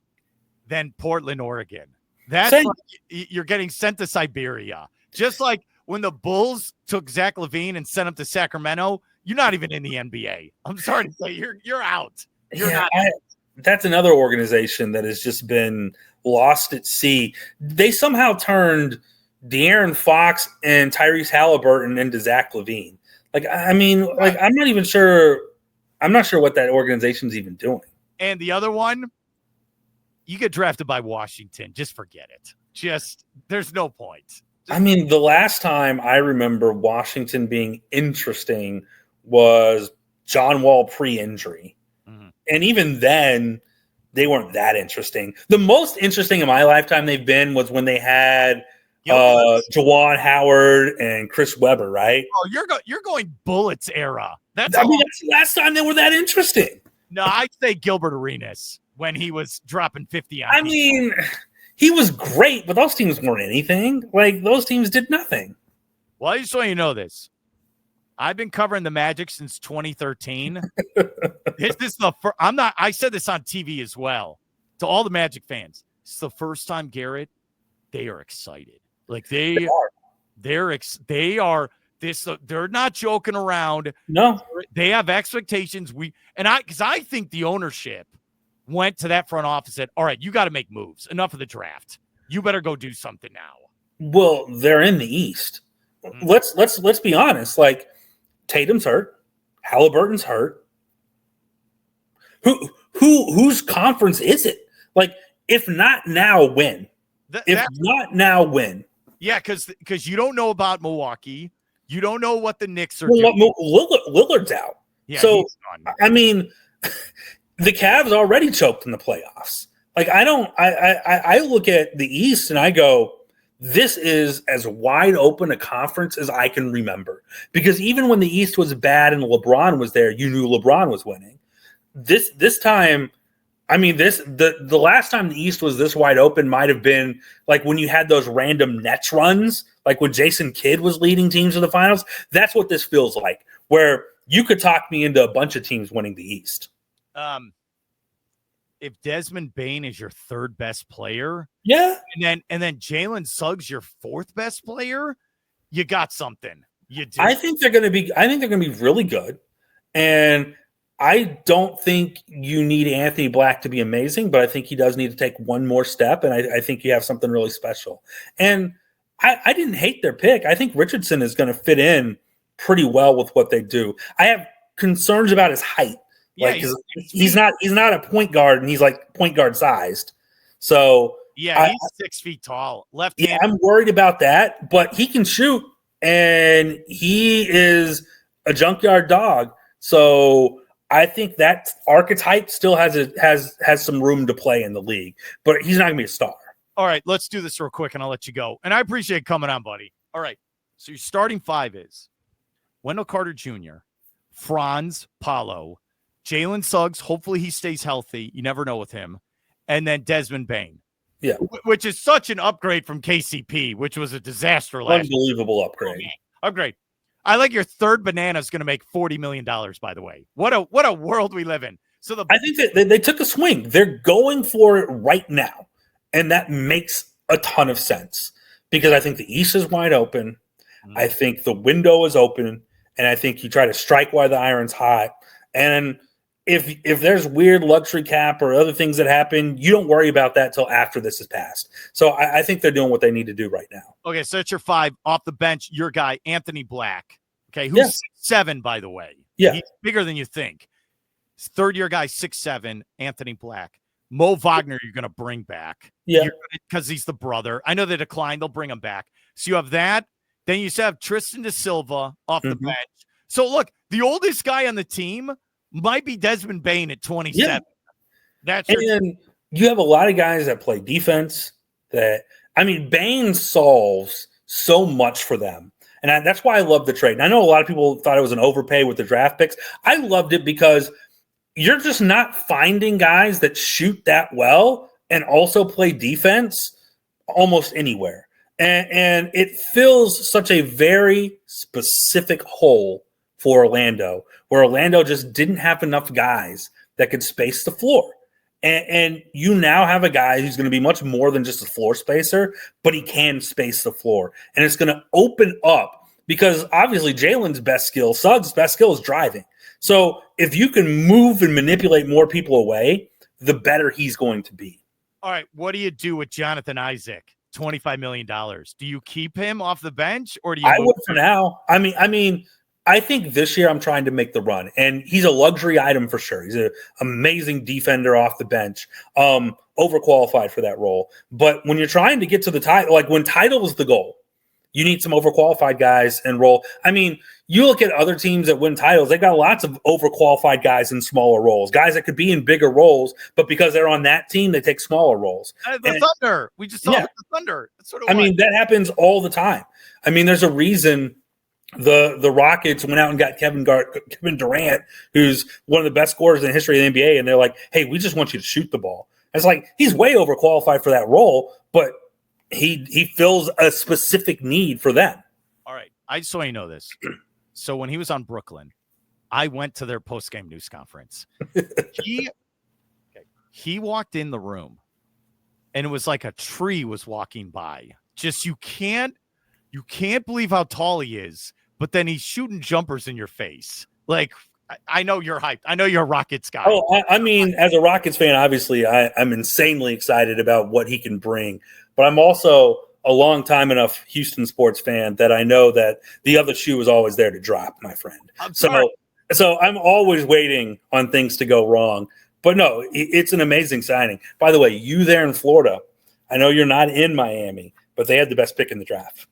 than Portland, Oregon. That's like you're getting sent to Siberia. Just like when the Bulls took Zach Levine and sent him to Sacramento, you're not even in the NBA. I'm sorry to say you're out. You're not. That's another organization that has just been lost at sea. They somehow turned De'Aaron Fox and Tyrese Halliburton into Zach Levine. I'm not even sure. I'm not sure what that organization's even doing. And the other one, you get drafted by Washington. Just forget it. There's no point. The last time I remember Washington being interesting was John Wall pre-injury. And even then, they weren't that interesting. The most interesting in my lifetime they've been was when they had Juwan Howard and Chris Webber, right? Oh, you're going Bullets era. That's the last time they were that interesting. No, I'd say Gilbert Arenas when he was dropping 50 on people. He was great, but those teams weren't anything. Those teams did nothing. Well, I just want you to know this. I've been covering the Magic since 2013. This is the first. I said this on TV as well to all the Magic fans. It's the first time, Garrett, they are excited. They're not joking around. No, they have expectations. Because I think the ownership went to that front office and said, all right, you got to make moves. Enough of the draft. You better go do something now. Well, they're in the East. Let's be honest. Tatum's hurt. Halliburton's hurt. Whose conference is it? If not now, when? Not now, when? Yeah, because you don't know about Milwaukee. You don't know what the Knicks are doing. Lillard's out. Yeah, so, the Cavs already choked in the playoffs. I look at the East and I go, this is as wide open a conference as I can remember. Because even when the East was bad and LeBron was there, you knew LeBron was winning. This time, the last time the East was this wide open might have been when you had those random Nets runs, when Jason Kidd was leading teams to the finals. That's what this feels like, where you could talk me into a bunch of teams winning the East. If Desmond Bane is your third best player, yeah, and then Jalen Suggs your fourth best player, you got something. You do. I think they're going to be really good, and I don't think you need Anthony Black to be amazing, but I think he does need to take one more step, and I think you have something really special. And I didn't hate their pick. I think Richardson is going to fit in pretty well with what they do. I have concerns about his height. Yeah, he's not a point guard, and he's point guard sized. So yeah, he's 6 feet tall. Left hand. Yeah, I'm worried about that, but he can shoot, and he is a junkyard dog. So I think that archetype still has some room to play in the league, but he's not going to be a star. All right, let's do this real quick, and I'll let you go. And I appreciate coming on, buddy. All right, so your starting five is Wendell Carter Jr., Franz, Paolo, Jalen Suggs, hopefully he stays healthy. You never know with him. And then Desmond Bane. Yeah. Which is such an upgrade from KCP, which was a disaster last year. Unbelievable upgrade. Upgrade. I like your third banana is going to make $40 million, by the way. What a world we live in. So I think that they took a swing. They're going for it right now. And that makes a ton of sense because I think the East is wide open. Mm-hmm. I think the window is open. And I think you try to strike while the iron's hot. And if there's weird luxury cap or other things that happen, you don't worry about that till after this is passed. So I think they're doing what they need to do right now. Okay, so that's your five. Off the bench, your guy, Anthony Black. Okay, who's 6'7", by the way. Yeah. He's bigger than you think. Third-year guy, 6'7", Anthony Black. Mo Wagner you're going to bring back. Yeah. Because he's the brother. I know they declined. They'll bring him back. So you have that. Then you have Tristan Da Silva off the bench. So, look, the oldest guy on the team might be Desmond Bane at 27. Yeah. And you have a lot of guys that play defense Bane solves so much for them. And that's why I love the trade. And I know a lot of people thought it was an overpay with the draft picks. I loved it because you're just not finding guys that shoot that well and also play defense almost anywhere. And it fills such a very specific hole for Orlando, where Orlando just didn't have enough guys that could space the floor. And you now have a guy who's going to be much more than just a floor spacer, but he can space the floor. And it's going to open up because obviously Jalen's best skill, Suggs' best skill is driving. So if you can move and manipulate more people away, the better he's going to be. All right, what do you do with Jonathan Isaac? $25 million. Do you keep him off the bench or do you? I would for now. I mean, I think this year I'm trying to make the run, and he's a luxury item for sure. He's an amazing defender off the bench, overqualified for that role. But when you're trying to get to the title, like when title is the goal, you need some overqualified guys and role. I mean, you look at other teams that win titles, they got lots of overqualified guys in smaller roles, guys that could be in bigger roles, but because they're on that team, they take smaller roles. Thunder. We just saw the Thunder. That's sort of that happens all the time. I mean, there's a reason the Rockets went out and got Kevin Durant, who's one of the best scorers in the history of the NBA, and they're like, hey, we just want you to shoot the ball. It's like he's way overqualified for that role, but he fills a specific need for them. All right. I just want you to know this. So when he was on Brooklyn, I went to their post-game news conference. He walked in the room, and it was like a tree was walking by. Just you can't believe how tall he is, but then he's shooting jumpers in your face. Like, I know you're hyped. I know you're a Rockets guy. Oh, I mean, as a Rockets fan, obviously, I'm insanely excited about what he can bring. But I'm also a long time enough Houston sports fan that I know that the other shoe is always there to drop, my friend. So I'm always waiting on things to go wrong. But no, it's an amazing signing. By the way, you there in Florida, I know you're not in Miami, but they had the best pick in the draft.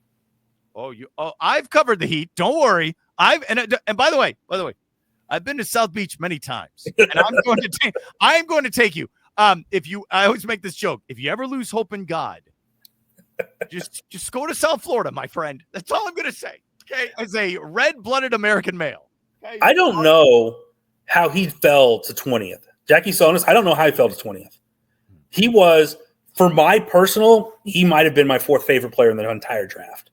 I've covered the Heat. Don't worry. And by the way, I've been to South Beach many times, and I'm going to take you. I always make this joke. If you ever lose hope in God, just go to South Florida, my friend. That's all I'm going to say. Okay, as a red-blooded American male. Okay? I don't know how he fell to 20th. Jackie Sonis, I don't know how he fell to 20th. He was, for my personal, he might have been my fourth favorite player in the entire draft,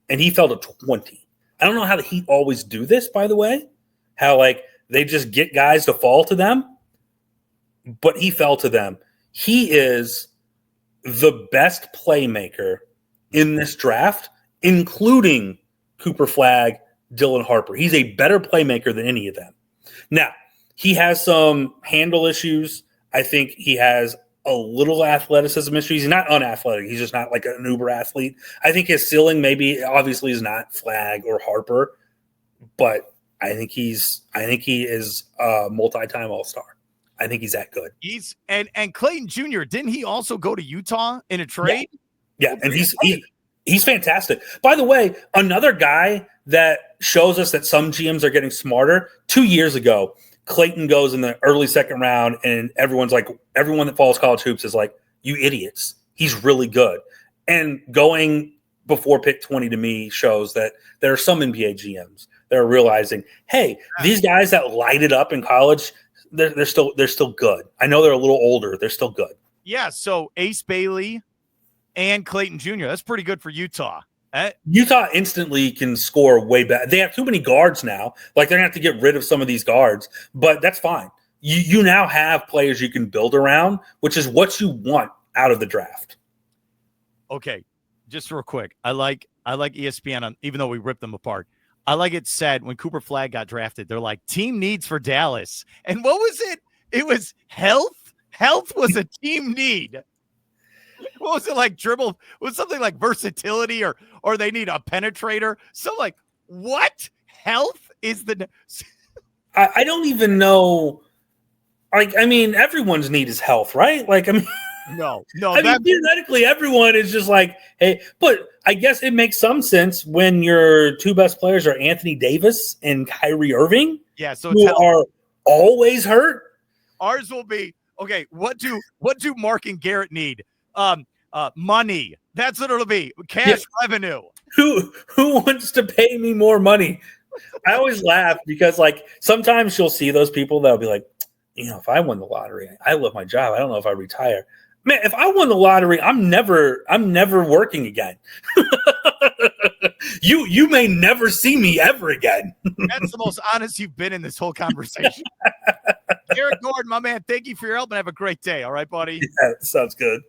and he fell to 20. I don't know how the Heat always do this, by the way. How like they just get guys to fall to them, but he fell to them. He is the best playmaker in this draft, including Cooper Flagg, Dylan Harper. He's a better playmaker than any of them. Now, he has some handle issues. I think he has a little athleticism issues. He's not unathletic. He's just not like an uber athlete. I think his ceiling maybe obviously is not Flagg or Harper, but I think he is a multi-time All-Star. I think he's that good. And Clayton Jr., didn't he also go to Utah in a trade? Yeah, and he's fantastic. By the way, another guy that shows us that some GMs are getting smarter. 2 years ago, Clayton goes in the early second round, and everyone that follows college hoops is like, you idiots. He's really good. And going before pick 20 to me shows that there are some NBA GMs that are realizing, hey, these guys that light it up in college, they're still good. I know they're a little older. They're still good. Yeah, so Ace Bailey and Clayton Jr., that's pretty good for Utah. Utah instantly can score way better. They have too many guards now. Like, they're going to have to get rid of some of these guards, but that's fine. You now have players you can build around, which is what you want out of the draft. Okay, just real quick. I like ESPN, even though we ripped them apart. I like it said when Cooper Flagg got drafted, they're like, team needs for Dallas. And what was it? It was health. Health was a team need. What was it like? Dribble? It was something like versatility or they need a penetrator. So like, what? Health is the. I don't even know. Like, I mean, everyone's need is health, right? Like, I mean. No. I mean, theoretically, everyone is just like, hey, but I guess it makes some sense when your two best players are Anthony Davis and Kyrie Irving. Yeah, so who are always hurt. Ours will be okay. What do Mark and Garrett need? Money. That's what it'll be. Cash revenue. Who wants to pay me more money? I always laugh because like sometimes you'll see those people that'll be like, if I won the lottery, I love my job. I don't know if I retire. Man, if I won the lottery, I'm never working again. You may never see me ever again. That's the most honest you've been in this whole conversation. Garrett Gordon, my man, thank you for your help and have a great day. All right, buddy? Yeah, sounds good.